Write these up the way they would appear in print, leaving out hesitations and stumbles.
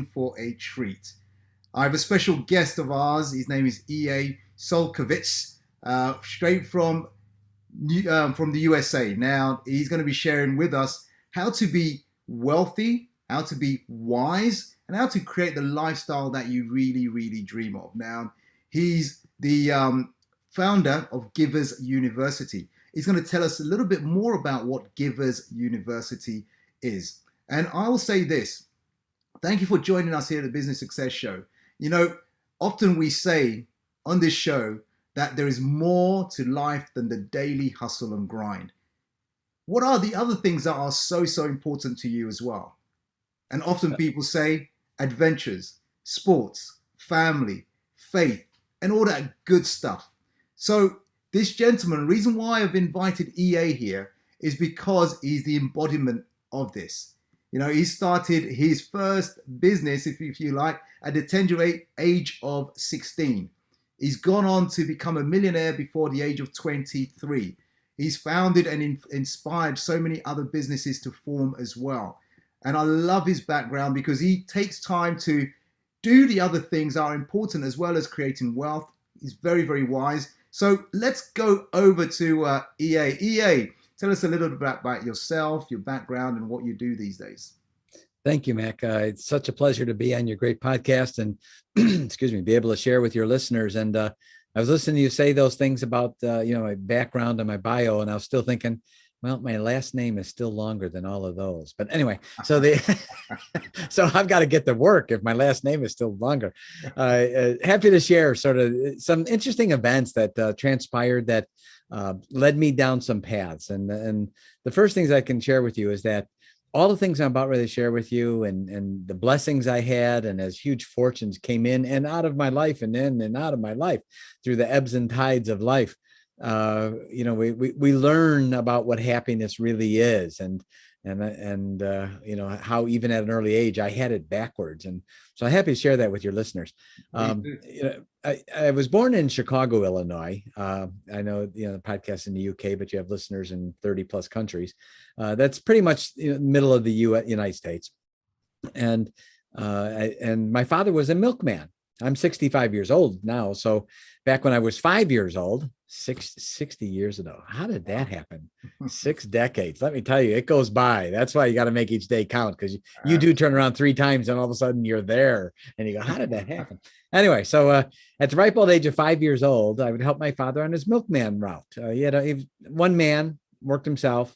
for a treat. I have a special guest of ours. His name is E.A. Solkovitz, straight from the USA. Now, he's going to be sharing with us how to be wealthy, how to be wise, and how to create the lifestyle that you really, really dream of. Now, he's the founder of Givers University. He's going to tell us a little bit more about what Givers University is. And I will say this. Thank you for joining us here at the Business Success Show. You know, often we say on this show that there is more to life than the daily hustle and grind. What are the other things that are so, so important to you as well? And often people say adventures, sports, family, faith, and all that good stuff. So this gentleman, the reason why I've invited EA here is because he's the embodiment of this. You know, he started his first business, if you like, at the tender age of 16. He's gone on to become a millionaire before the age of 23. He's founded and inspired so many other businesses to form as well. And I love his background because he takes time to do the other things that are important as well as creating wealth. He's very, very wise. So let's go over to EA. EA, tell us a little bit about yourself, your background, and what you do these days. Thank you, Mac. It's such a pleasure to be on your great podcast and, excuse me, be able to share with your listeners. And I was listening to you say those things about, my background and my bio, and I was still thinking, well, my last name is still longer than all of those. But anyway, so so I've got to get to work if my last name is still longer. Happy to share sort of some interesting events that transpired that led me down some paths. And the first things I can share with you is that all the things I'm about ready to share with you and the blessings I had, and as huge fortunes came in and out of my life and in and out of my life through the ebbs and tides of life, we learn about what happiness really is, and how even at an early age I had it backwards. And so I'm happy to share that with your listeners. I was born in Chicago, Illinois. I know, the podcast in the UK, but you have listeners in 30 plus countries. That's pretty much middle of the United States. And my father was a milkman. I'm 65 years old now. So back when I was 5 years old, 60 years ago, how did that happen? 6 decades. Let me tell you, it goes by. That's why you got to make each day count, because you do turn around 3 times and all of a sudden you're there and you go, how did that happen? Anyway, so at the ripe old age of 5 years old, I would help my father on his milkman route. He had one man, worked himself,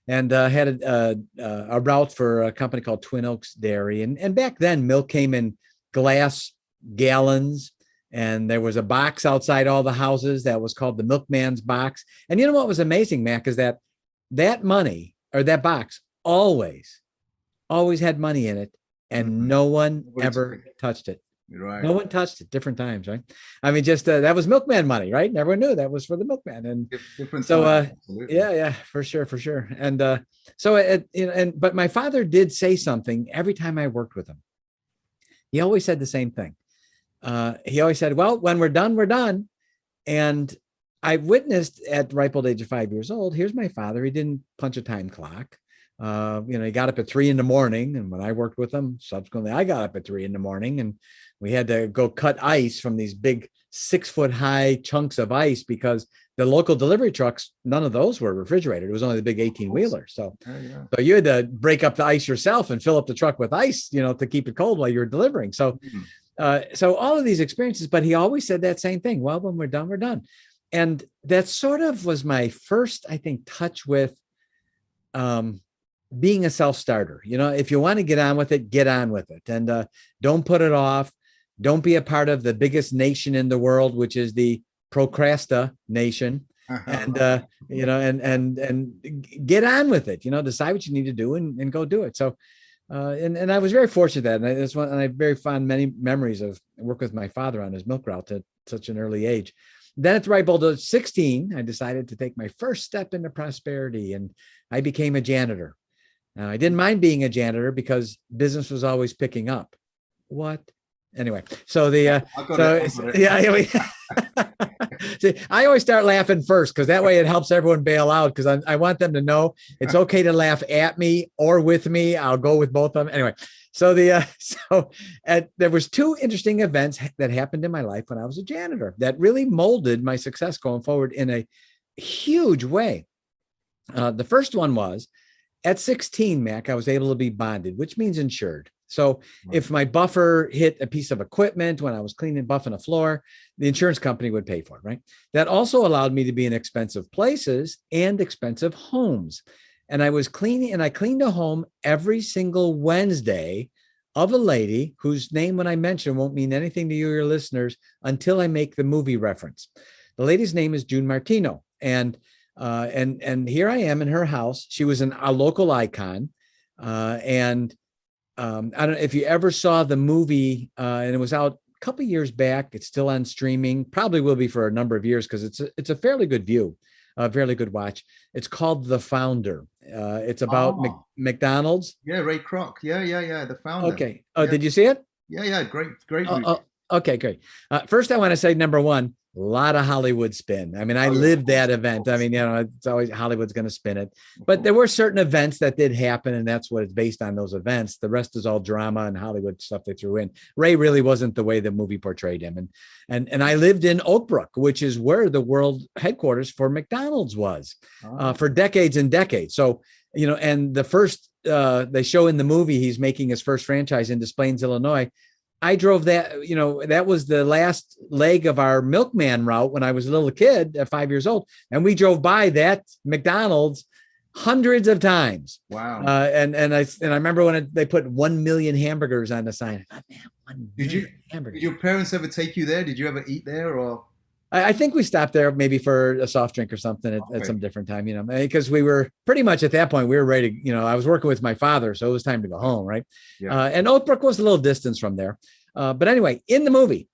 and had a route for a company called Twin Oaks Dairy. And back then, milk came in glass gallons, and there was a box outside all the houses that was called the milkman's box. And you know what was amazing, Mac, is that money, or that box, always had money in it, and no one ever touched it. Right. No one touched it. Different times, right? I mean, just that was milkman money, right? And everyone knew that was for the milkman. And different so, times, yeah, for sure. And but my father did say something every time I worked with him. He always said the same thing. He always said, well, when we're done, we're done. And I witnessed at the ripe old age of 5 years old, here's my father. He didn't punch a time clock. He got up at 3 a.m. And when I worked with him, subsequently, I got up at 3 a.m. and we had to go cut ice from these big 6-foot high chunks of ice, because the local delivery trucks, none of those were refrigerated. It was only the big 18-wheeler. So you had to break up the ice yourself and fill up the truck with ice, to keep it cold while you're delivering. So, so all of these experiences, but he always said that same thing. Well, when we're done, we're done. And that sort of was my first, I think, touch with being a self-starter. If you want to get on with it, get on with it. And don't put it off. Don't be a part of the biggest nation in the world, which is the procrastination. And and get on with it. Decide what you need to do and go do it. So and I was very fortunate that, and I have very fond many memories of work with my father on his milk route at such an early age. Then at the ripe old age of 16, I decided to take my first step into prosperity, and I became a janitor. Now, I didn't mind being a janitor because business was always picking up. What? Anyway, so See, I always start laughing first, because that way it helps everyone bail out, because I want them to know it's okay to laugh at me or with me. I'll go with both of them. Anyway, So the there was two interesting events that happened in my life when I was a janitor that really molded my success going forward in a huge way. The first one was at 16, Mac, I was able to be bonded, which means insured. So if my buffer hit a piece of equipment when I was cleaning, buffing a floor, the insurance company would pay for it, right? That also allowed me to be in expensive places and expensive homes. And I was cleaning, and I cleaned a home every single Wednesday of a lady whose name, when I mention, won't mean anything to you or your listeners until I make the movie reference. The lady's name is June Martino. And here I am in her house. She was a local icon. I don't know if you ever saw the movie, and it was out a couple years back. It's still on streaming, probably will be for a number of years because it's a fairly good view, a fairly good watch. It's called The Founder. It's about McDonald's. Yeah, Ray Kroc. Yeah. The Founder. Okay. Oh, Yeah. did you see it? Yeah. Great movie. Okay, great. First, I want to say, number one, a lot of Hollywood spin. I mean, I lived that event. I mean, it's always Hollywood's going to spin it. But there were certain events that did happen, and that's what it's based on, those events. The rest is all drama and Hollywood stuff they threw in. Ray really wasn't the way the movie portrayed him. And I lived in Oak Brook, which is where the world headquarters for McDonald's was for decades and decades. So, and the first, they show in the movie, he's making his first franchise in Des Plaines, Illinois. I drove that, that was the last leg of our milkman route when I was a little kid at 5 years old. And we drove by that McDonald's hundreds of times. Wow. And I remember when they put 1 million hamburgers on the sign. I thought, man, 1 million hamburgers. Did your parents ever take you there? Did you ever eat there, or? I think we stopped there maybe for a soft drink or something at some different time, because we were pretty much at that point, we were ready to, I was working with my father, so it was time to go home. Right. Yeah. And Oak Brook was a little distance from there. But anyway, in the movie,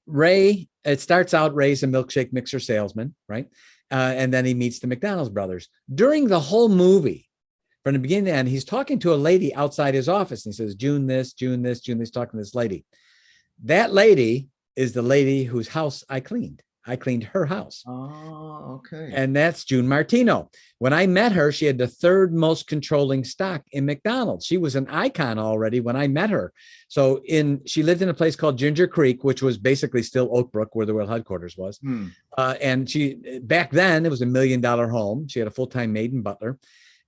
Ray, it starts out, Ray's a milkshake mixer salesman, right? And then he meets the McDonald's brothers. During the whole movie, from the beginning to end, he's talking to a lady outside his office. And he says, June this, talking to this lady. That lady is the lady whose house I cleaned. I cleaned her house. Oh, okay. And that's June Martino. When I met her, she had the third most controlling stock in McDonald's. She was an icon already when I met her. So she lived in a place called Ginger Creek, which was basically still Oak Brook, where the world headquarters was. And back then it was $1 million home. She had a full-time maid and butler.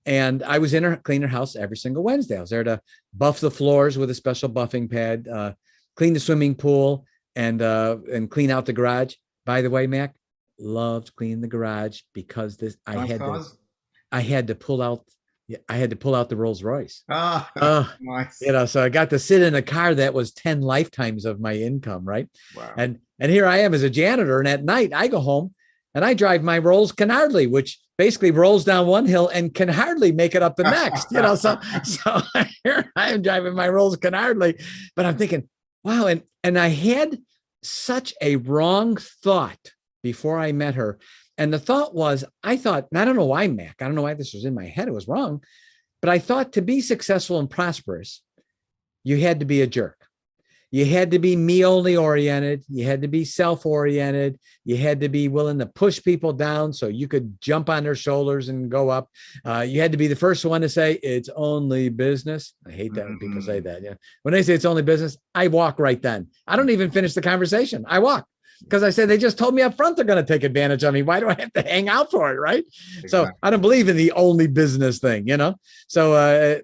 And I was in her, clean her house every single Wednesday. I was there to buff the floors with a special buffing pad, clean the swimming pool, and clean out the garage. By the way, Mac, loved cleaning the garage because I had to pull out the Rolls Royce. Nice. So I got to sit in a car that was 10 lifetimes of my income, right? Wow. And here I am as a janitor, and at night I go home and I drive my Rolls Canardly, which basically rolls down one hill and can hardly make it up the next. So here I am driving my Rolls Canardly, but I'm thinking, wow, and I had such a wrong thought before I met her. And the thought was, I thought, and I don't know why, Mac, I don't know why this was in my head, it was wrong, but I thought to be successful and prosperous, you had to be a jerk. You had to be me only oriented. You had to be self-oriented. You had to be willing to push people down so you could jump on their shoulders and go up. You had to be the first one to say it's only business. I hate that when people say that. Yeah. When they say it's only business, I walk right then. I don't even finish the conversation. I walk because I say they just told me up front they're going to take advantage of me. Why do I have to hang out for it? Right. Exactly. So I don't believe in the only business thing, So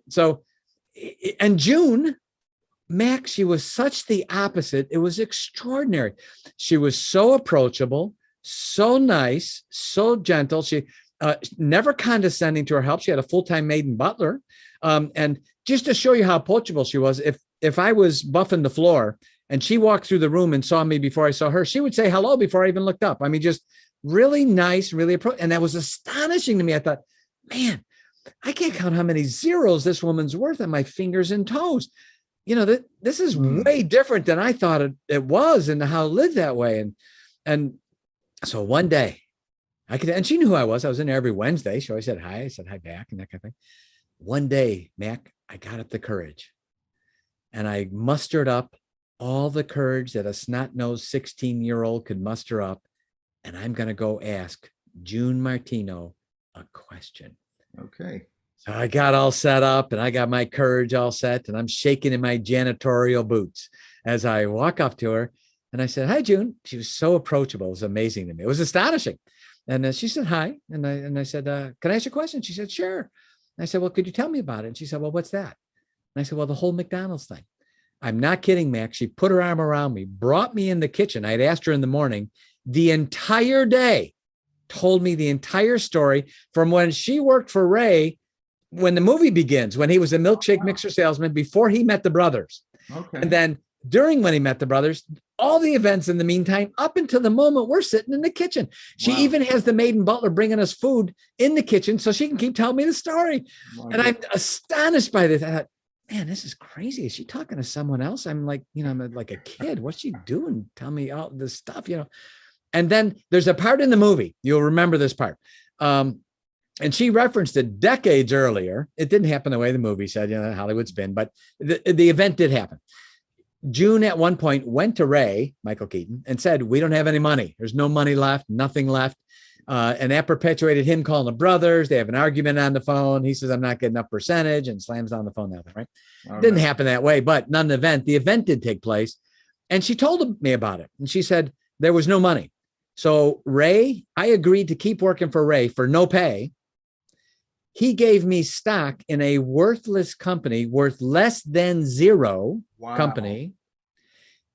and June, Mac, she was such the opposite. It was extraordinary. She was so approachable, so nice, so gentle. She never condescending to her help. She had a full-time maid and butler. And just to show you how approachable she was, if I was buffing the floor and she walked through the room and saw me before I saw her, she would say hello before I even looked up. I mean, just really nice, really approachable. And that was astonishing to me. I thought, man, I can't count how many zeros this woman's worth on my fingers and toes. This is way different than I thought it was, and how I lived that way. And so one day and she knew who I was. I was in there every Wednesday. She always said hi. I said hi back and that kind of thing. One day, Mac, I got up the courage and I mustered up all the courage that a snot-nosed 16-year-old could muster up. And I'm going to go ask June Martino a question. Okay. So I got all set up and I got my courage all set and I'm shaking in my janitorial boots as I walk up to her. And I said, "Hi, June." She was so approachable. It was amazing to me. It was astonishing. And she said, "Hi." And I said, "Can I ask you a question?" She said, "Sure." And I said, "Well, could you tell me about it?" And she said, "Well, what's that?" And I said, "Well, the whole McDonald's thing." I'm not kidding, Max. She put her arm around me, brought me in the kitchen. I'd asked her in the morning, the entire day, told me the entire story from when she worked for Ray, when the movie begins, when he was a milkshake mixer salesman before he met the brothers. Okay. And then during when he met the brothers, all the events in the meantime, up until the moment we're sitting in the kitchen. She even has the maid and butler bringing us food in the kitchen so she can keep telling me the story. And I'm astonished by this. I thought, man, this is crazy. Is she talking to someone else? I'm like, I'm like a kid. What's she doing? Tell me all this stuff, And then there's a part in the movie. You'll remember this part. And she referenced it decades earlier. It didn't happen the way the movie said, Hollywood spin, but the event did happen. June at one point went to Ray, Michael Keaton, and said, "We don't have any money. There's no money left, nothing left." And that perpetuated him calling the brothers. They have an argument on the phone. He says, "I'm not getting enough percentage," and slams down the phone that way, right? Didn't happen that way, but none of the event did take place. And she told me about it. And she said, there was no money. So Ray, I agreed to keep working for Ray for no pay. He gave me stock in a worthless company, worth less than zero company.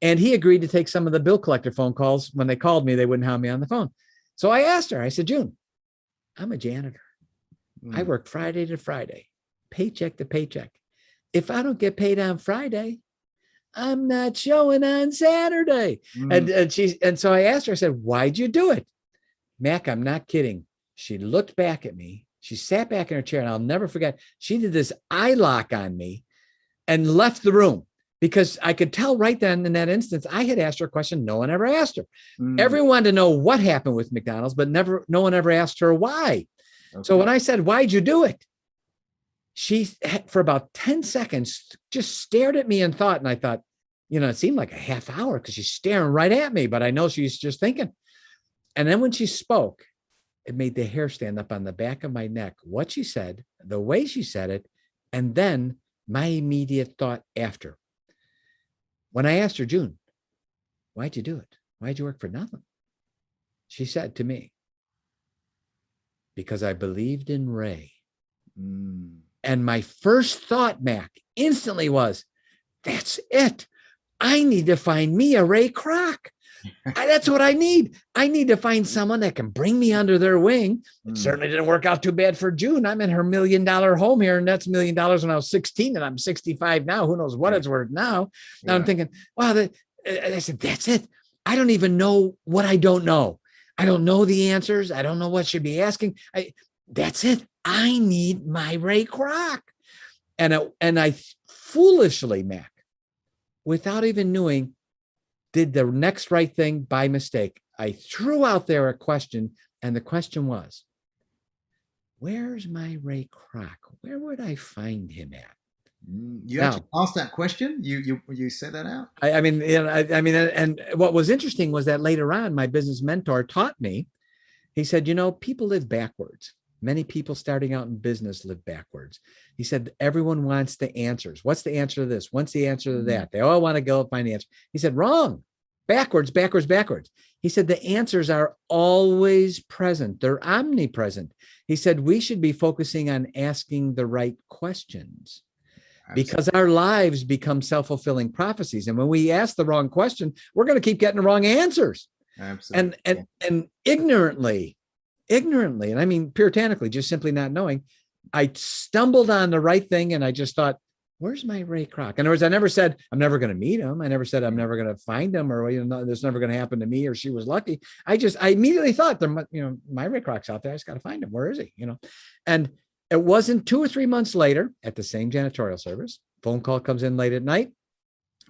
And he agreed to take some of the bill collector phone calls. When they called me, they wouldn't have me on the phone. So I asked her, I said, "June, I'm a janitor. I work Friday to Friday, paycheck to paycheck. If I don't get paid on Friday, I'm not showing on Saturday." And so I asked her, I said, "Why'd you do it?" Mac, I'm not kidding. She looked back at me. She sat back in her chair, and I'll never forget. She did this eye lock on me and left the room because I could tell right then in that instance, I had asked her a question no one ever asked her. Everyone wanted to know what happened with McDonald's, but no one ever asked her why. Okay. So when I said, "Why'd you do it?" She, for about 10 seconds, just stared at me and thought, and I thought, it seemed like a half hour because she's staring right at me, but I know she's just thinking. And then when she spoke, it made the hair stand up on the back of my neck. What she said, the way she said it, and then my immediate thought after. When I asked her, "June, why'd you do it? Why'd you work for nothing?" She said to me, "Because I believed in Ray." And my first thought, Mac, instantly was, that's it. I need to find me a Ray Kroc. That's what I need. I need to find someone that can bring me under their wing. It certainly didn't work out too bad for June. I'm in her $1 million home here, and that's $1 million when I was 16, and I'm 65 now. Who knows what it's worth now? Now I'm thinking, wow, I said, that's it. I don't even know what I don't know. I don't know the answers. I don't know what should be asking. That's it. I need my Ray Kroc. And I foolishly, Mac, without even knowing, did the next right thing by mistake. I threw out there a question, and the question was, where's my Ray Kroc? Where would I find him at? You actually asked that question? You said that out? I mean, and what was interesting was that later on, my business mentor taught me, he said, people live backwards. Many people starting out in business live backwards. He said, everyone wants the answers. What's the answer to this? What's the answer to that? They all want to go find the answer. He said, wrong. Backwards, backwards, backwards. He said, the answers are always present. They're omnipresent. He said, we should be focusing on asking the right questions. Absolutely. Because our lives become self-fulfilling prophecies. And when we ask the wrong question, we're going to keep getting the wrong answers. Absolutely. And ignorantly, and I mean puritanically, just simply not knowing, I stumbled on the right thing, and I just thought, where's my Ray Kroc? In other words, I never said I'm never going to meet him. I never said I'm never going to find him, or this never going to happen to me, or she was lucky. I immediately thought, my Ray Kroc's out there. I just got to find him. Where is he? And it wasn't 2 or 3 months later at the same janitorial service. Phone call comes in late at night.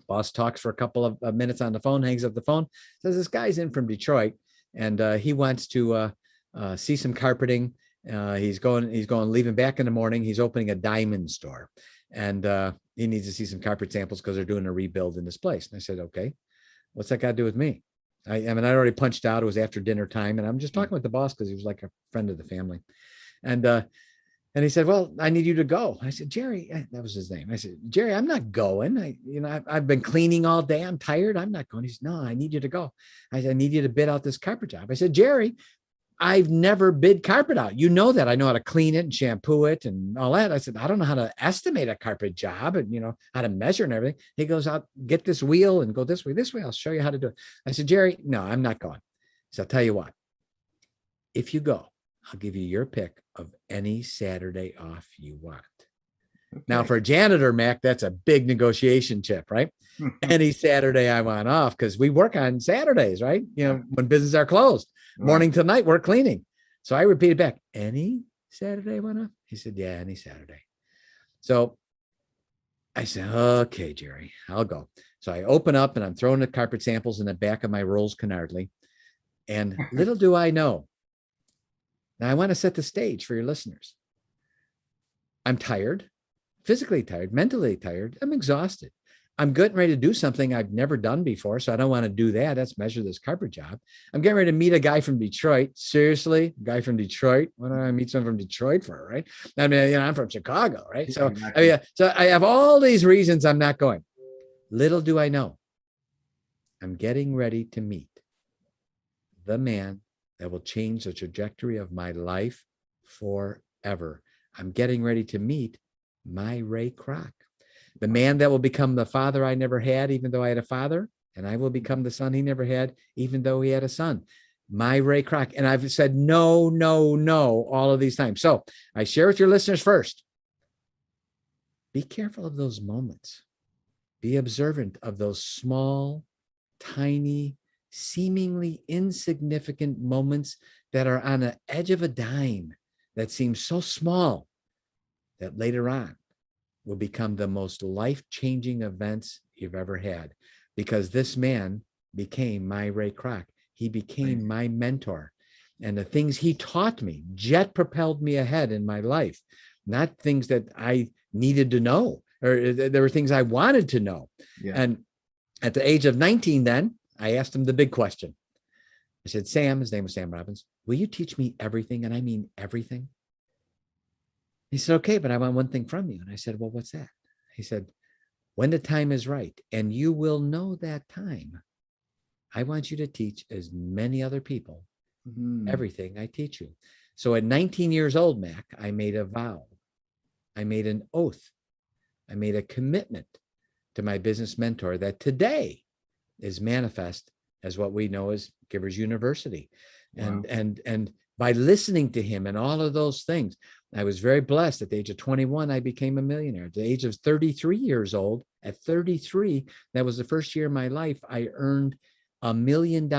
Boss talks for a couple of minutes on the phone, hangs up the phone, says this guy's in from Detroit, and he wants to see some carpeting. He's leaving back in the morning. He's opening a diamond store, and he needs to see some carpet samples because they're doing a rebuild in this place. And I said, okay, what's that got to do with me? I mean, I'd already punched out. It was after dinner time, and I'm just talking with the boss because he was like a friend of the family. And And he said, well, I need you to go. I said, Jerry, that was his name. I said, Jerry, I'm not going. I've been cleaning all day. I'm tired. I'm not going. He said, no, I need you to go. I said, I need you to bid out this carpet job. I said, Jerry, I've never bid carpet out. You know that. I know how to clean it and shampoo it and all that. I said, I don't know how to estimate a carpet job and, how to measure and everything. He goes, I'll get this wheel and go this way. I'll show you how to do it. I said, Jerry, no, I'm not going. He said, I'll tell you what, if you go, I'll give you your pick of any Saturday off you want. Okay. Now for a janitor, Mac, that's a big negotiation chip, right? Any Saturday I want off, because we work on Saturdays, right? When businesses are closed. Morning to night, we're cleaning. So I repeated back, any Saturday I want off? He said, yeah, any Saturday. So I said, okay, Jerry, I'll go. So I open up and I'm throwing the carpet samples in the back of my Rolls Canardly. And little do I know, now I want to set the stage for your listeners. I'm tired, physically tired, mentally tired. I'm exhausted. I'm getting ready to do something I've never done before, so I don't want to do that. That's measure this carpet job. I'm getting ready to meet a guy from Detroit. Seriously, a guy from Detroit? What do I meet someone from Detroit for, right? I mean, I'm from Chicago, right? So, exactly. So I have all these reasons I'm not going. Little do I know, I'm getting ready to meet the man that will change the trajectory of my life forever. I'm getting ready to meet my Ray Kroc. The man that will become the father I never had, even though I had a father, and I will become the son he never had, even though he had a son. My Ray Kroc. And I've said no, no, no all of these times. So I share with your listeners first. Be careful of those moments. Be observant of those small, tiny, seemingly insignificant moments that are on the edge of a dime that seem so small that later on will become the most life-changing events you've ever had, because this man became my Ray Kroc. He became my mentor, and the things he taught me jet propelled me ahead in my life, not things that I needed to know, or there were things I wanted to know. Yeah. And at the age of 19, then I asked him the big question. I said, Sam, his name was Sam Robbins, will you teach me everything? And I mean everything. He said, okay, but I want one thing from you. And I said, well, what's that? He said, when the time is right, and you will know that time, I want you to teach as many other people everything I teach you. So at 19 years old, Mac, I made a vow. I made an oath. I made a commitment to my business mentor that today is manifest as what we know as Givers University. Wow. And by listening to him and all of those things, I was very blessed. At the age of 21, I became a millionaire. At the age of 33 years old, at 33, that was the first year of my life, I earned $1 million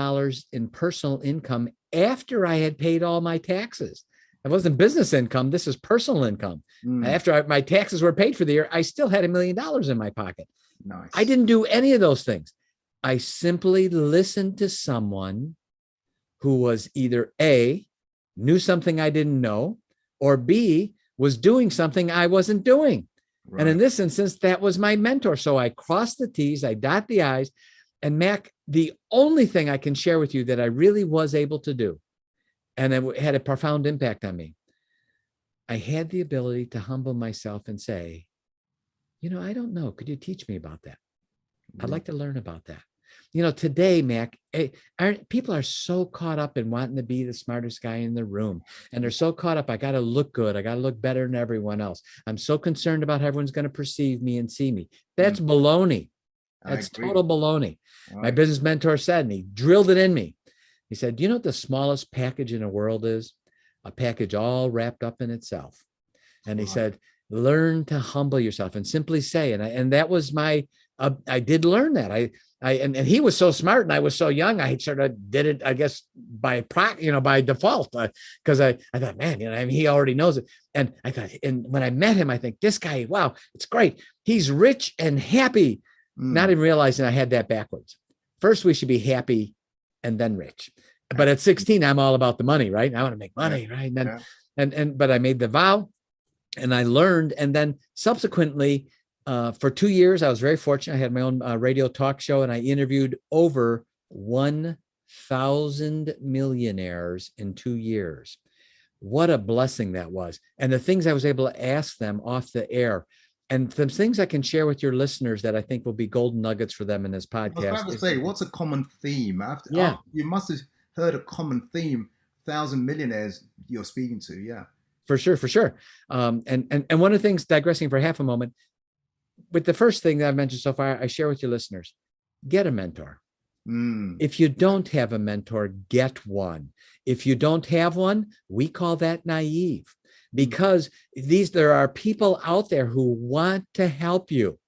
in personal income after I had paid all my taxes. It wasn't business income. This is personal income. After my taxes were paid for the year, I still had $1 million in my pocket. Nice. I didn't do any of those things. I simply listened to someone who was either A, knew something I didn't know, or B, was doing something I wasn't doing. Right. And in this instance, that was my mentor. So I crossed the T's, I dot the I's. And Mac, the only thing I can share with you that I really was able to do, and it had a profound impact on me, I had the ability to humble myself and say, I don't know. Could you teach me about that? I'd like to learn about that. Today, Mac, people are so caught up in wanting to be the smartest guy in the room. And they're so caught up, I got to look good. I got to look better than everyone else. I'm so concerned about how everyone's going to perceive me and see me. That's baloney. That's total baloney. Right. My business mentor said, and he drilled it in me. He said, do you know what the smallest package in the world is? A package all wrapped up in itself. And he said, learn to humble yourself and simply say, and that was my, I did learn that. And he was so smart and I was so young. I sort of did it, I guess, by default, because I thought, man, he already knows it. And I thought, and when I met him, I think this guy, wow, it's great. He's rich and happy, not even realizing I had that backwards. First, we should be happy and then rich. But at 16, I'm all about the money, right? I want to make money, right? And then, but I made the vow and I learned. And then subsequently, for 2 years, I was very fortunate. I had my own radio talk show and I interviewed over 1,000 millionaires in 2 years. what a blessing that was. And the things I was able to ask them off the air, and some things I can share with your listeners that I think will be golden nuggets for them in this I was about podcast. to say, what's a common theme? Yeah, You must have heard a common theme. 1,000 millionaires you're speaking to, yeah. for sure, for sure. And one of the things, digressing for half a moment, with the first thing that I've mentioned so far, I share with your listeners: get a mentor. If you don't have a mentor, get one. If you don't have one, we call that naive, because there are people out there who want to help you.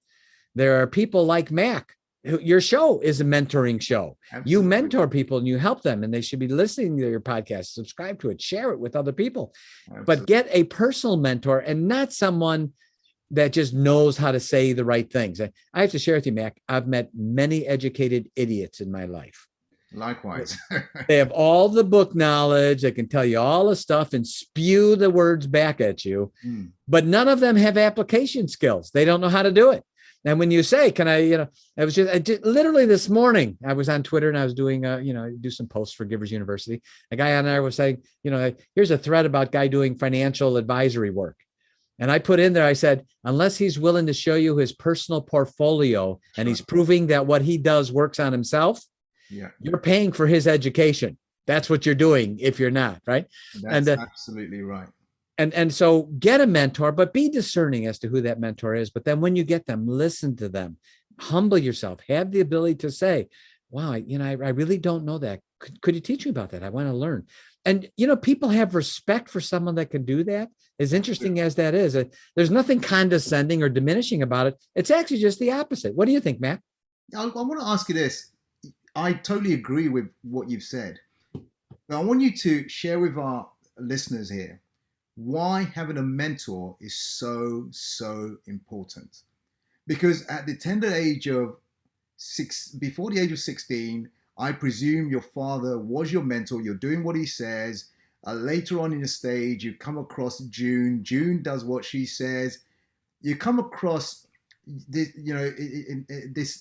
There are people like Mac. Your show is a mentoring show. Absolutely. You mentor people and you help them, and they should be listening to your podcast, subscribe to it, share it with other people. Absolutely. But get a personal mentor, and not someone that just knows how to say the right things. I have to share with you, Mac, I've met many educated idiots in my life. Likewise. They have all the book knowledge. They can tell you all the stuff and spew the words back at you, but none of them have application skills. They don't know how to do it. And when you say, can I, I just literally this morning, I was on Twitter and I was doing, do some posts for Givers University. A guy on there was saying, here's a thread about guy doing financial advisory work. And I put in there, I said, unless he's willing to show you his personal portfolio and he's proving that what he does works on himself, you're paying for his education. That's what you're doing if you're not, right? That's absolutely right. And so get a mentor, but be discerning as to who that mentor is. But then when you get them, listen to them, humble yourself, have the ability to say, wow, I really don't know that. Could you teach me about that? I want to learn. And, people have respect for someone that can do that. As interesting as that is, there's nothing condescending or diminishing about it. It's actually just the opposite. What do you think, Matt? I want to ask you this. I totally agree with what you've said. Now, I want you to share with our listeners here why having a mentor is so, so important. Because at the tender age of before the age of 16, I presume your father was your mentor. You're doing what he says. Later on in the stage, you come across June. June does what she says. You come across this,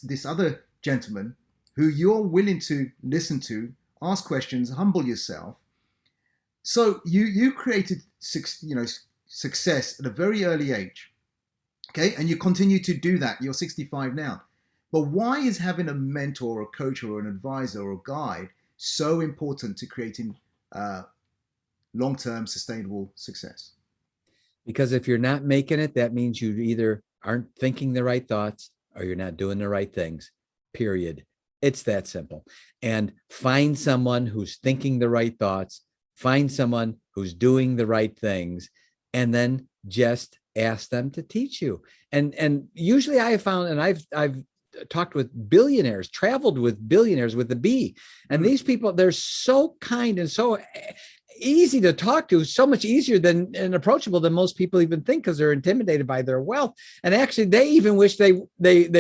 this other gentleman who you're willing to listen to, ask questions, humble yourself. So you created success at a very early age, okay? And you continue to do that. You're 65 now. But why is having a mentor, or a coach, or an advisor, or a guide so important to creating long-term sustainable success? Because if you're not making it, that means you either aren't thinking the right thoughts or you're not doing the right things, period. It's that simple. And find someone who's thinking the right thoughts, find someone who's doing the right things, and then just ask them to teach you. And usually I have found, and I've talked with billionaires, traveled with billionaires with the B, and these people, they're so kind and so easy to talk to, so much easier than and approachable than most people even think, because they're intimidated by their wealth. And actually, they even wish they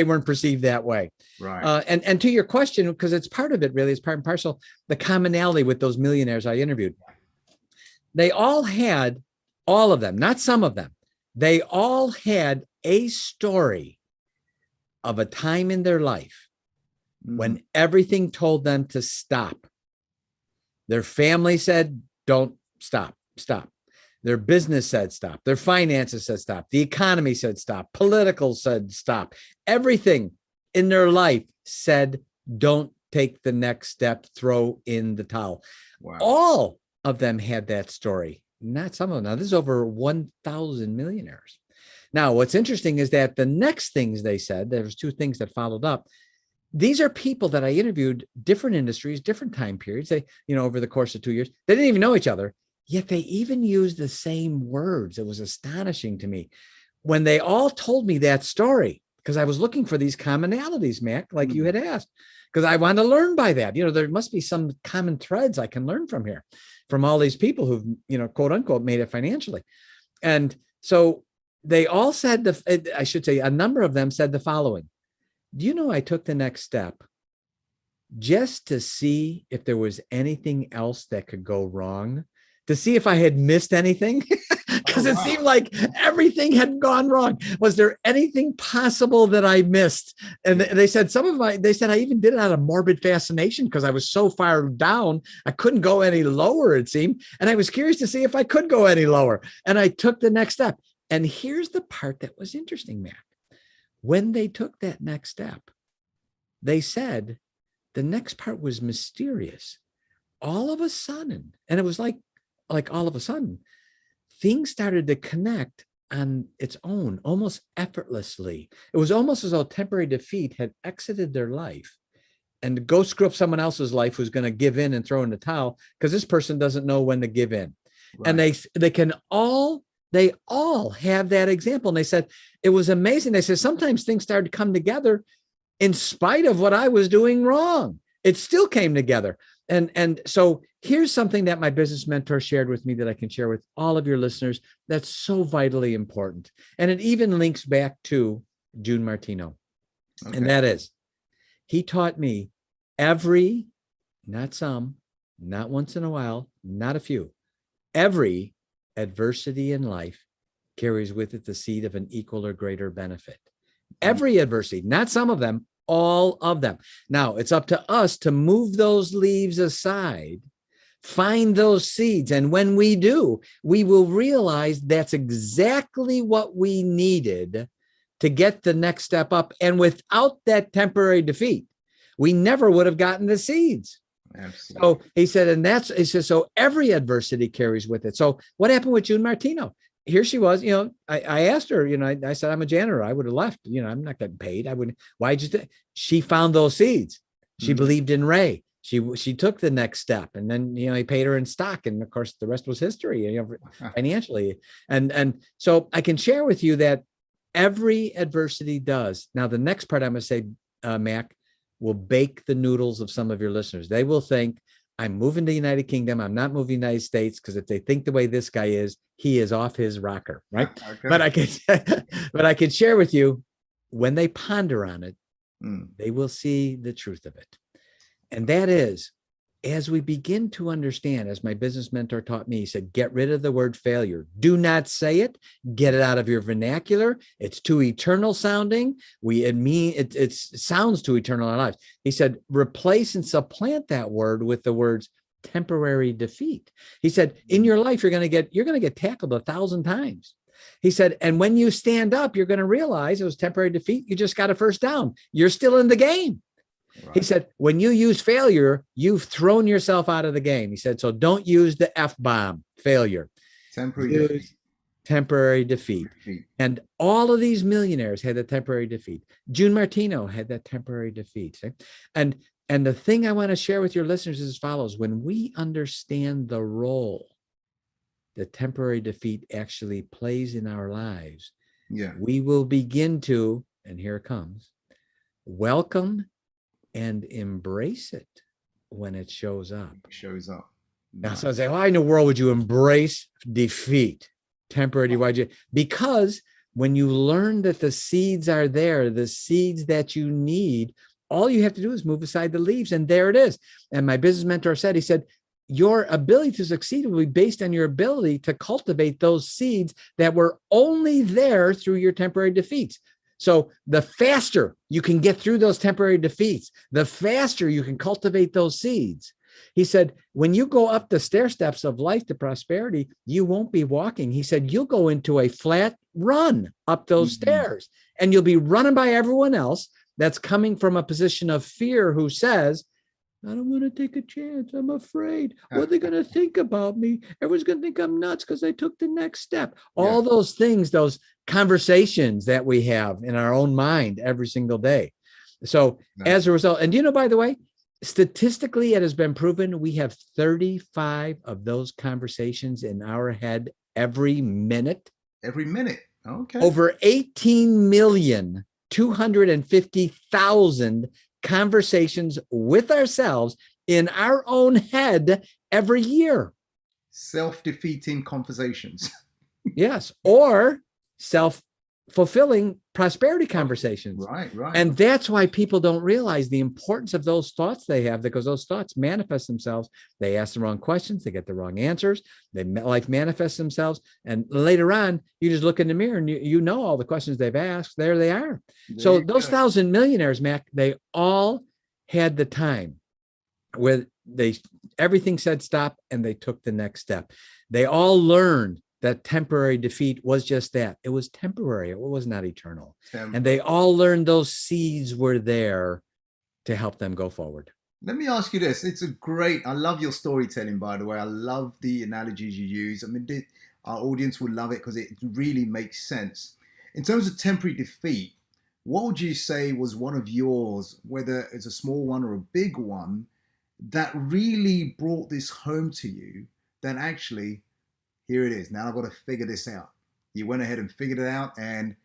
weren't perceived that way. Right. And to your question, because it's part of it, really, it's part and parcel, the commonality with those millionaires I interviewed. They all had, all of them, not some of them, they all had a story of a time in their life when everything told them to stop. Their family said, don't stop. Their business said stop. Their finances said stop. The economy said stop. Political said stop. Everything in their life said, don't take the next step, throw in the towel. Wow. All of them had that story, not some of them. Now, this is over 1,000 millionaires. Now, what's interesting is that the next things they said, there was two things that followed up. These are people that I interviewed, different industries, different time periods. They, over the course of 2 years, they didn't even know each other, yet they even used the same words. It was astonishing to me when they all told me that story, because I was looking for these commonalities, Mac, like you had asked, because I wanted to learn by that. There must be some common threads I can learn from here, from all these people who've, quote unquote, made it financially. And so they all said, I should say, a number of them said the following: do you know I took the next step just to see if there was anything else that could go wrong, to see if I had missed anything? because it seemed like everything had gone wrong. Was there anything possible that I missed? And they said they said I even did it out of morbid fascination because I was so far down, I couldn't go any lower, it seemed. And I was curious to see if I could go any lower. And I took the next step. And here's the part that was interesting, Matt. When they took that next step, they said the next part was mysterious. All of a sudden, and it was like all of a sudden, things started to connect on its own, almost effortlessly. It was almost as though temporary defeat had exited their life and to go screw up someone else's life who's going to give in and throw in the towel because this person doesn't know when to give in. Right. And they all have that example. And they said, it was amazing. They said, sometimes things started to come together in spite of what I was doing wrong. It still came together. And so here's something that my business mentor shared with me that I can share with all of your listeners that's so vitally important. And it even links back to June Martino. Okay. And that is, he taught me every, not some, not once in a while, not a few, every adversity in life carries with it the seed of an equal or greater benefit. Every adversity, not some of them, all of them. Now, it's up to us to move those leaves aside, find those seeds. And when we do, we will realize that's exactly what we needed to get the next step up. And without that temporary defeat, we never would have gotten the seeds. Absolutely. So he said, so every adversity carries with it. So what happened with June Martino? Here she was, I asked her, I said, I'm a janitor. I would have left, I'm not getting paid. Why'd you she found those seeds. She believed in Ray. She took the next step, and then, he paid her in stock. And of course the rest was history, financially. And so I can share with you that every adversity does. Now, the next part I'm going to say, Mac, will bake the noodles of some of your listeners. They will think, I'm moving to the United Kingdom. I'm not moving to the United States, because if they think the way this guy is, he is off his rocker, right? Okay. But I can share with you, when they ponder on it, they will see the truth of it. And that is, as we begin to understand, as my business mentor taught me, he said, get rid of the word failure. Do not say it. Get it out of your vernacular. It's too eternal sounding. It sounds too eternal in our lives. He said, replace and supplant that word with the words temporary defeat. He said, in your life, you're going to get tackled 1,000 times. He said, and when you stand up, you're going to realize it was temporary defeat. You just got a first down. You're still in the game. Right. He said, when you use failure, you've thrown yourself out of the game. He said, so don't use the F-bomb, failure. Temporary defeat. And all of these millionaires had a temporary defeat. June Martino had that temporary defeat. And the thing I want to share with your listeners is as follows. When we understand the role that temporary defeat actually plays in our lives, we will begin to, and here it comes, welcome and embrace it when it shows up. Now, so I say, why in the world would you embrace defeat? Temporary, why'd you? Because when you learn that the seeds are there, the seeds that you need, all you have to do is move aside the leaves, and there it is. And my business mentor said, he said, your ability to succeed will be based on your ability to cultivate those seeds that were only there through your temporary defeats. So the faster you can get through those temporary defeats, the faster you can cultivate those seeds. He said, when you go up the stair steps of life to prosperity, you won't be walking. He said, you'll go into a flat run up those stairs, and you'll be running by everyone else that's coming from a position of fear, who says, I don't want to take a chance. I'm afraid. What are they going to think about me? Everyone's going to think I'm nuts because I took the next step. All those things, those conversations that we have in our own mind every single day. So as a result, and by the way, statistically, it has been proven we have 35 of those conversations in our head every minute. Every minute. Okay. Over 18,250,000 conversations with ourselves in our own head every year. Self-defeating conversations. Yes. Or self-fulfilling prosperity conversations. Right, right. And that's why people don't realize the importance of those thoughts they have, because those thoughts manifest themselves. They ask the wrong questions, they get the wrong answers, life manifests themselves. And later on, you just look in the mirror and you know all the questions they've asked. There they are. So those 1,000 millionaires, Mac, they all had the time where everything said stop and they took the next step. They all learned that temporary defeat was just that. It was temporary. It was not eternal. And they all learned those seeds were there to help them go forward. Let me ask you this. I love your storytelling, by the way. I love the analogies you use. I mean, our audience will love it because it really makes sense. In terms of temporary defeat, what would you say was one of yours, whether it's a small one or a big one, that really brought this home to you, that actually, here it is. Now I've got to figure this out. You went ahead and figured it out, and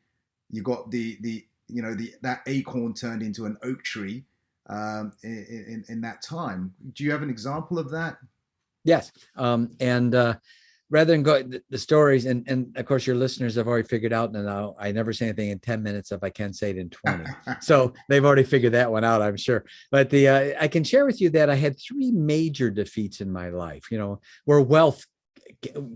you got that acorn turned into an oak tree in that time. Do you have an example of that? Yes. Rather than go the stories, and of course your listeners have already figured out, and I never say anything in 10 minutes if I can say it in 20. So they've already figured that one out, I'm sure. But I can share with you that I had 3 major defeats in my life, where wealth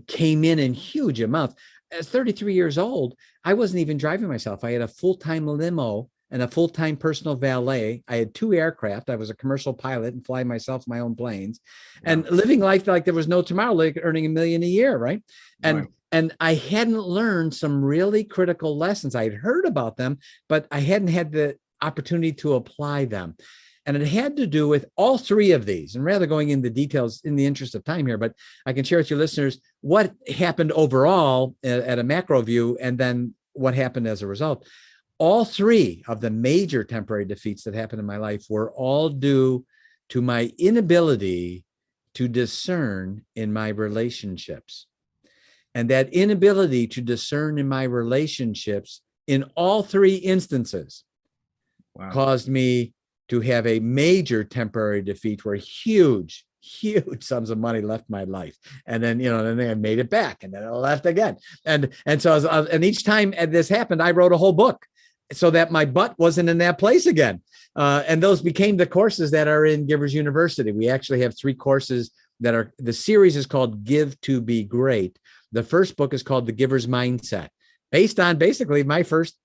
came in huge amounts. As 33 years old, I wasn't even driving myself. I had a full-time limo and a full-time personal valet. I had 2 aircraft. I was a commercial pilot and fly myself my own planes, and living life like there was no tomorrow, like earning $1 million a year. Right. And I hadn't learned some really critical lessons. I had heard about them, but I hadn't had the opportunity to apply them. And it had to do with all 3 of these, and rather going into details in the interest of time here, but I can share with your listeners what happened overall at a macro view, and then what happened as a result. All 3 of the major temporary defeats that happened in my life were all due to my inability to discern in my relationships. And that inability to discern in my relationships in all 3 instances caused me to have a major temporary defeat where huge sums of money left my life. And then, then I made it back, and then it left again. And so, and each time this happened, I wrote a whole book so that my butt wasn't in that place again. And those became the courses that are in Givers University. We actually have 3 courses the series is called Give to Be Great. The first book is called The Giver's Mindset, based on basically my first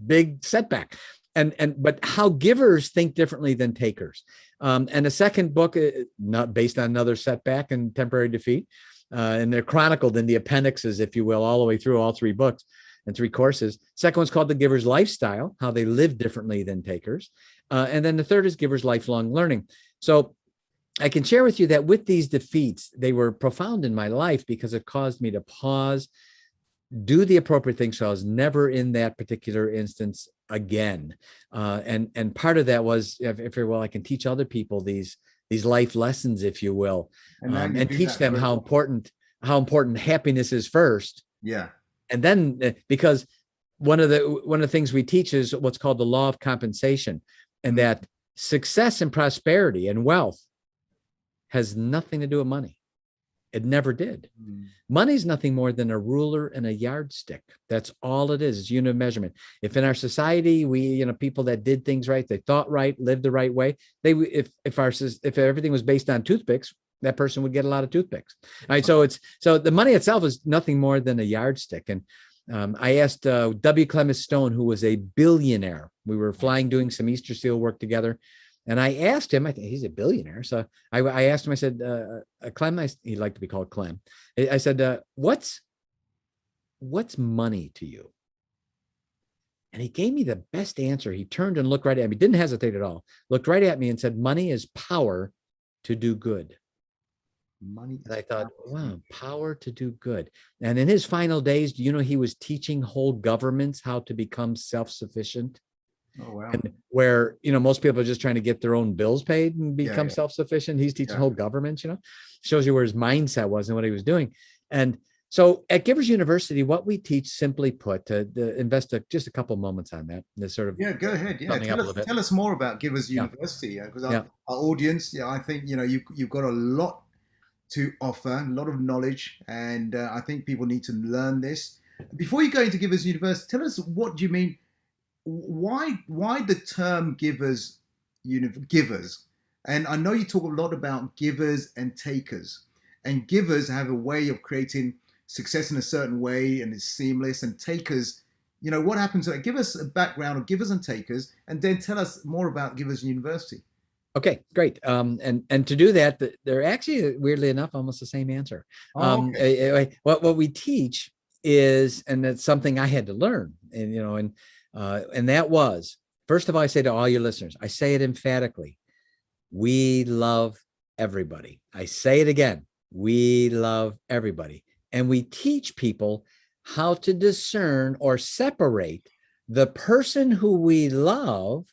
big setback. But how givers think differently than takers. And the second book, not based on another setback and temporary defeat, and they're chronicled in the appendixes, if you will, all the way through all 3 books and 3 courses. Second one's called The Giver's Lifestyle, how they live differently than takers. And then the third is Giver's Lifelong Learning. So I can share with you that with these defeats, they were profound in my life because it caused me to pause, do the appropriate thing, so I was never in that particular instance again. And part of that was, I can teach other people these life lessons, if you will, and teach them how important happiness is first. Yeah. And then, because one of the things we teach is what's called the law of compensation, and that success and prosperity and wealth has nothing to do with money. It never did. Money is nothing more than a ruler and a yardstick. That's all it is. It's unit of measurement. If in our society, people that did things right, they thought right, lived the right way, if everything was based on toothpicks, that person would get a lot of toothpicks. All right. So the money itself is nothing more than a yardstick. And I asked W. Clement Stone, who was a billionaire. We were doing some Easter seal work together. And I asked him, I think he's a billionaire. So I asked him, I said, Clem, he'd like to be called Clem. I said, what's money to you? And he gave me the best answer. He turned and looked right at me, didn't hesitate at all, looked right at me and said, money is power to do good. Money. And I thought, wow, power to do good. And in his final days, he was teaching whole governments how to become self-sufficient. Oh, wow. And where, most people are just trying to get their own bills paid and become self-sufficient. He's teaching whole governments, shows you where his mindset was and what he was doing. And so at Givers University, what we teach, simply put, to invest just a couple moments on that. Go ahead. Tell us more about Givers University, because our audience, I think, you've got a lot to offer, a lot of knowledge, and I think people need to learn this. Before you go into Givers University, tell us, what do you mean why the term givers, givers? And I know you talk a lot about givers and takers, and givers have a way of creating success in a certain way, and it's seamless. And takers, what happens? Give us a background of givers and takers, and then tell us more about Givers University. Okay, great. And to do that, they're actually, weirdly enough, almost the same answer. Oh, okay. What we teach is, and it's something I had to learn, and that was, first of all, I say to all your listeners, I say it emphatically: we love everybody. I say it again: we love everybody, and we teach people how to discern or separate the person who we love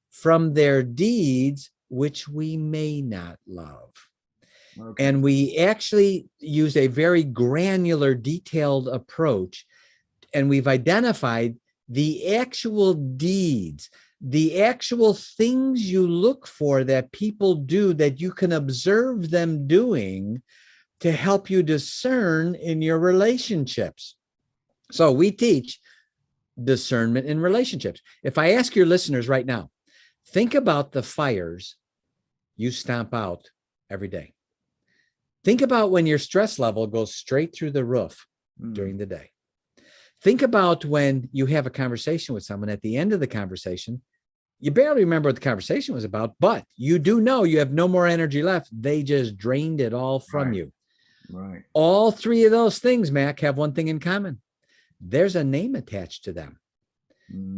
from their deeds, which we may not love. Okay. And we actually use a very granular, detailed approach, and we've identified the actual deeds, the actual things you look for that people do that you can observe them doing to help you discern in your relationships. So we teach discernment in relationships. If I ask your listeners right now, think about the fires you stomp out every day. Think about when your stress level goes straight through the roof during the day. Think about when you have a conversation with someone. At the end of the conversation, you barely remember what the conversation was about, but you do know you have no more energy left. They just drained it all from you. Right. All three of those things, Mac, have one thing in common. There's a name attached to them.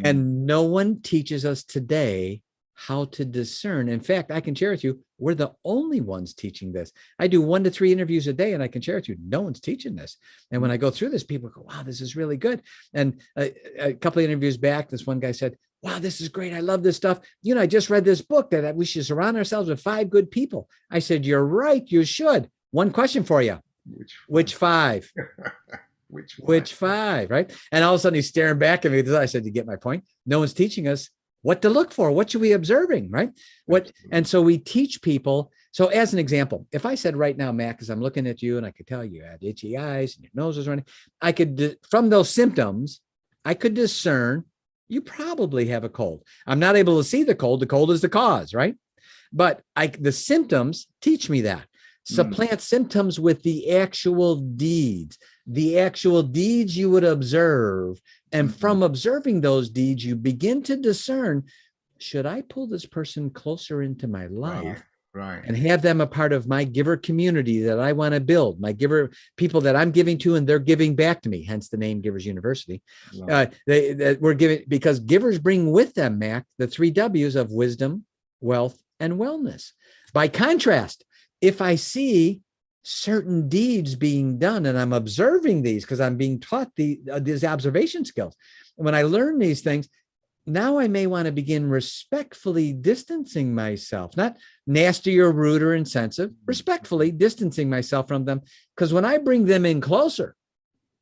And no one teaches us today how to discern. In fact, I can share with you, we're the only ones teaching this. I do 1 to 3 interviews a day, and I can share with you, no one's teaching this. And when I go through this, people go, wow, this is really good. And a couple of interviews back, this one guy said, wow, this is great. I love this stuff. I just read this book that we should surround ourselves with 5 good people. I said, you're right. You should. One question for you. Which 5? Which 5, right? And all of a sudden he's staring back at me. I said, you get my point? No one's teaching us what to look for. What should we be observing, right? And so we teach people. So as an example, if I said right now, Mac, as I'm looking at you and I could tell you had itchy eyes and your nose was running, I could, from those symptoms, I could discern you probably have a cold. I'm not able to see the cold. The cold is the cause, right? But the symptoms teach me that. Supplant symptoms with the actual deeds you would observe. And from observing those deeds, you begin to discern, should I pull this person closer into my life and have them a part of my giver community that I want to build, my giver people that I'm giving to and they're giving back to me, hence the name Givers University. We're giving because givers bring with them, Mac, the 3 W's of wisdom, wealth, and wellness. By contrast, if I see certain deeds being done and I'm observing these because I'm being taught these observation skills, and when I learn these things, now I may want to begin respectfully distancing myself, not nasty or rude or insensitive, respectfully distancing myself from them. Because when I bring them in closer,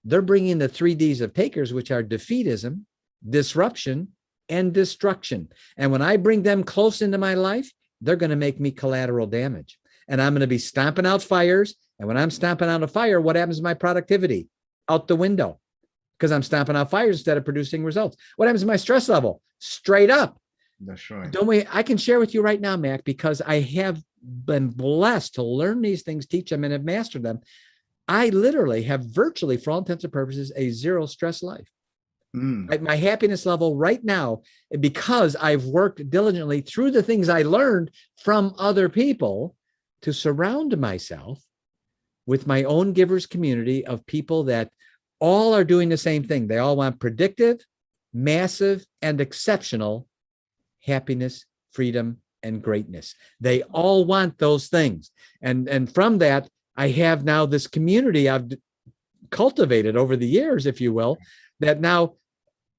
they're bringing the 3 Ds of takers, which are defeatism, disruption, and destruction. And when I bring them close into my life, they're going to make me collateral damage. And I'm going to be stomping out fires. And when I'm stomping out a fire, what happens to my productivity? Out the window, because I'm stomping out fires instead of producing results. What happens to my stress level? Straight up. That's right. I can share with you right now, Mac, because I have been blessed to learn these things, teach them, and have mastered them. I literally have virtually, for all intents and purposes, a 0 stress life. My happiness level right now, because I've worked diligently through the things I learned from other people, to surround myself with my own givers community of people that all are doing the same thing. They all want predictive, massive, and exceptional happiness, freedom, and greatness. They all want those things. And from that, I have now this community I've cultivated over the years, if you will, that now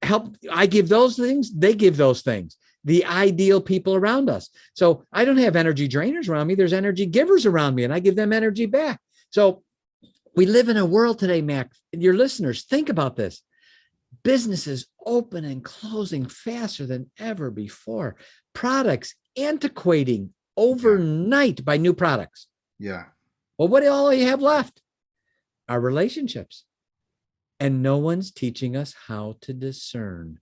help. I give those things, they give those things. The ideal people around us. So I don't have energy drainers around me. There's energy givers around me, and I give them energy back. So we live in a world today, Mac, your listeners, think about this. Businesses open and closing faster than ever before. Products antiquating overnight by new products. Yeah. Well, what do all you have left? Our relationships. And no one's teaching us how to discern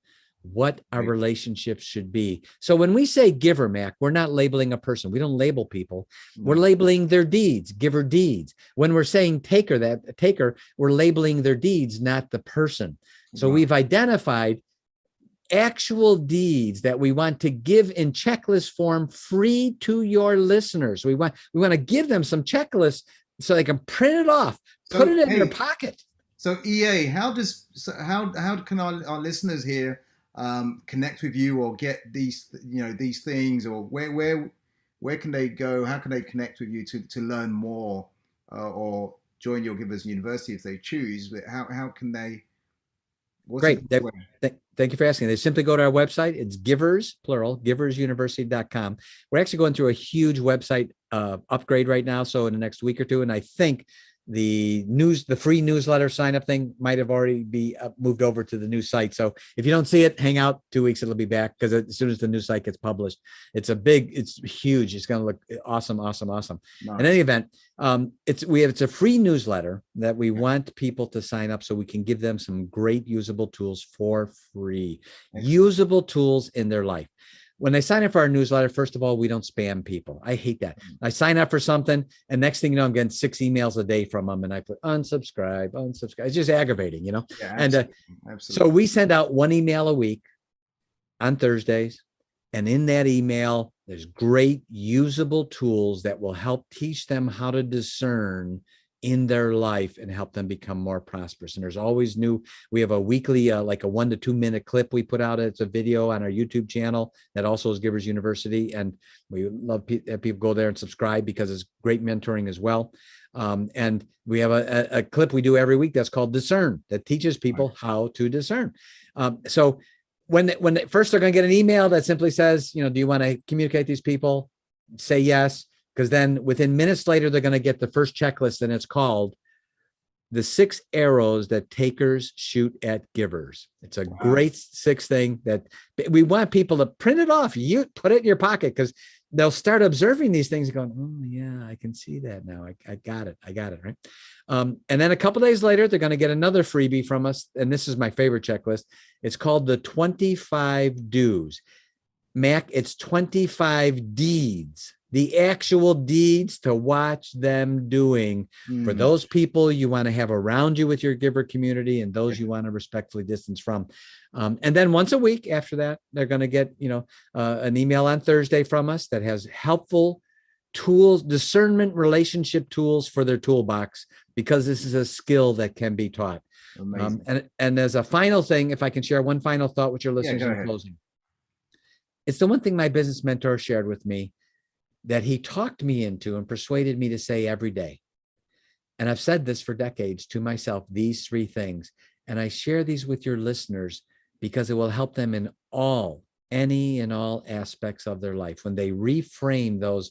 what our relationships should be. So when we say giver, Mac, we're not labeling a person. We don't label people. We're labeling their deeds, giver deeds. When we're saying taker, we're labeling their deeds, not the person. So we've identified actual deeds that we want to give in checklist form free to your listeners. We want to give them some checklists so they can print it off, put it in their pocket. So EA, how can our listeners here connect with you or get these these things, or where can they go? How can they connect with you to learn more or join your Givers University if they choose? But how can they? Great. Thank you for asking. They simply go to our website. It's givers, plural, giversuniversity.com. We're actually going through a huge website upgrade right now. So in the next week or two, and I think the free newsletter sign up thing might have already be moved over to the new site. So if you don't see it, hang out 2 weeks, it'll be back, because as soon as the new site gets published, it's huge. It's going to look awesome. Nice. In any event, it's a free newsletter that we want people to sign up so we can give them some great usable tools for free. Excellent. Usable tools in their life. When they sign up for our newsletter, first of all, we don't spam people. I hate that. I sign up for something, and next thing you know, I'm getting 6 emails a day from them, and I put unsubscribe. It's just aggravating, Yeah, absolutely. And so we send out 1 email a week on Thursdays, and in that email, there's great usable tools that will help teach them how to discern in their life and help them become more prosperous. And there's always we have a weekly, like a 1 to 2 minute clip we put out. It's a video on our YouTube channel that also is Givers University. And we love that people go there and subscribe, because it's great mentoring as well. And we have a clip we do every week that's called Discern, that teaches people how to discern. So when first they're going to get an email that simply says, do you want to communicate with these people? Say yes. Because then within minutes later, they're going to get the first checklist, and it's called the 6 arrows that takers shoot at givers. It's a great 6 thing that we want people to print it off. You put it in your pocket, because they'll start observing these things and going, oh yeah, I can see that now. I got it. Right. And then a couple of days later, they're going to get another freebie from us. And this is my favorite checklist. It's called the 25 do's. Mac, it's 25 deeds. The actual deeds to watch them doing for those people you want to have around you with your giver community, and those you want to respectfully distance from. And then once a week after that, they're going to get, an email on Thursday from us that has helpful tools, discernment, relationship tools for their toolbox, because this is a skill that can be taught. And as a final thing, if I can share one final thought with your listeners in closing, it's the one thing my business mentor shared with me that he talked me into and persuaded me to say every day. And I've said this for decades to myself, these 3 things. And I share these with your listeners because it will help them in any and all aspects of their life. When they reframe those,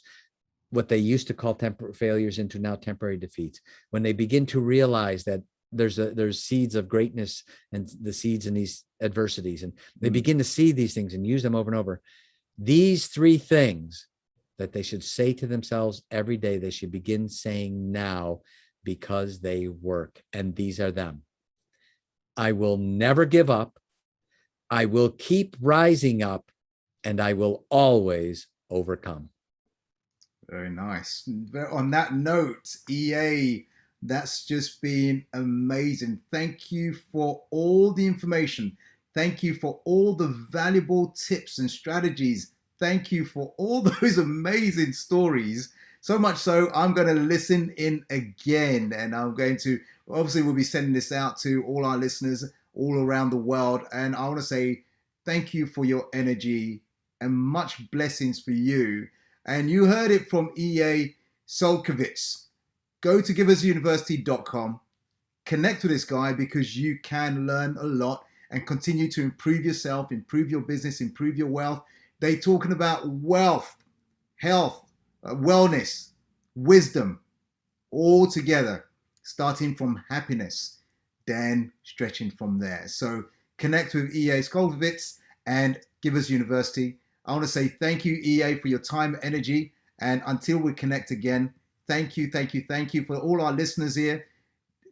what they used to call temporary failures into now temporary defeats, when they begin to realize that there's seeds of greatness and the seeds in these adversities, and they begin to see these things and use them over and over. These 3 things that they should say to themselves every day, they should begin saying now, because they work. And these are them. I will never give up. I will keep rising up, and I will always overcome. Very nice. On that note, EA, that's just been amazing. Thank you for all the information. Thank you for all the valuable tips and strategies. Thank you for all those amazing stories. So much so, I'm going to listen in again, and I'm going to, obviously we'll be sending this out to all our listeners all around the world. And I want to say thank you for your energy and much blessings for you. And you heard it from EA Solkovitz. Go to giversuniversity.com, connect with this guy, because you can learn a lot and continue to improve yourself, improve your business, improve your wealth. They're talking about wealth, health, wellness, wisdom, all together, starting from happiness, then stretching from there. So connect with EA Skolkovitz and Givers University. I want to say thank you, EA, for your time, energy. And until we connect again, thank you for all our listeners here.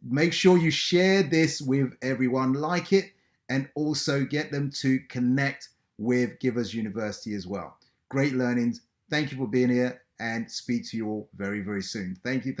Make sure you share this with everyone, like it, and also get them to connect with Givers University as well. Great learnings. Thank you for being here, and speak to you all very, very soon. Thank you.